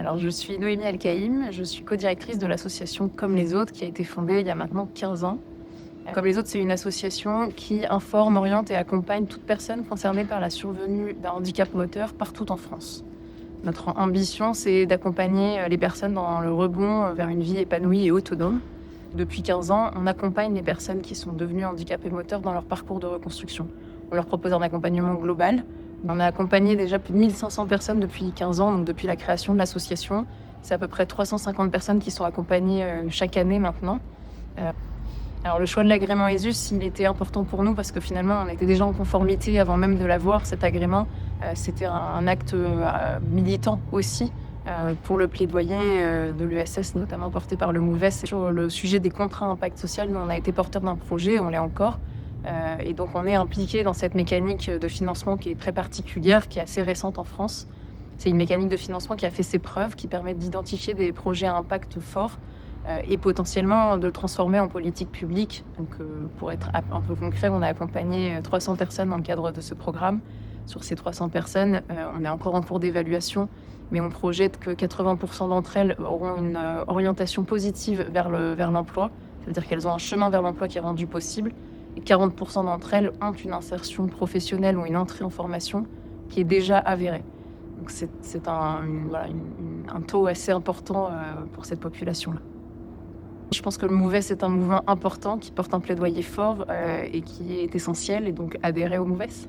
Alors, je suis Noémie Elkaïm, je suis co-directrice de l'association Comme les Autres, qui a été fondée il y a maintenant 15 ans. Comme les Autres, c'est une association qui informe, oriente et accompagne toute personne concernée par la survenue d'un handicap moteur partout en France. Notre ambition, c'est d'accompagner les personnes dans le rebond vers une vie épanouie et autonome. Depuis 15 ans, on accompagne les personnes qui sont devenues handicapées moteurs dans leur parcours de reconstruction. On leur propose un accompagnement global. On a accompagné déjà plus de 1500 personnes depuis 15 ans, donc depuis la création de l'association. C'est à peu près 350 personnes qui sont accompagnées chaque année maintenant. Alors le choix de l'agrément ESUS, il était important pour nous parce que finalement, on était déjà en conformité avant même de l'avoir, cet agrément. C'était un acte militant aussi pour le plaidoyer de l'ESS, notamment porté par le MOVES. Sur le sujet des contrats impact social, nous, on a été porteur d'un projet, on l'est encore. Et donc on est impliqué dans cette mécanique de financement qui est très particulière, qui est assez récente en France. C'est une mécanique de financement qui a fait ses preuves, qui permet d'identifier des projets à impact fort et potentiellement de le transformer en politique publique. Donc, pour être un peu concret, on a accompagné 300 personnes dans le cadre de ce programme. Sur ces 300 personnes, on est encore en cours d'évaluation, mais on projette que 80% d'entre elles auront une orientation positive vers l'emploi, c'est-à-dire qu'elles ont un chemin vers l'emploi qui est rendu possible, et 40% d'entre elles ont une insertion professionnelle ou une entrée en formation qui est déjà avérée. Donc c'est un taux assez important pour cette population-là. Je pense que le MOVES est un mouvement important qui porte un plaidoyer fort et qui est essentiel, et donc adhérer au MOVES.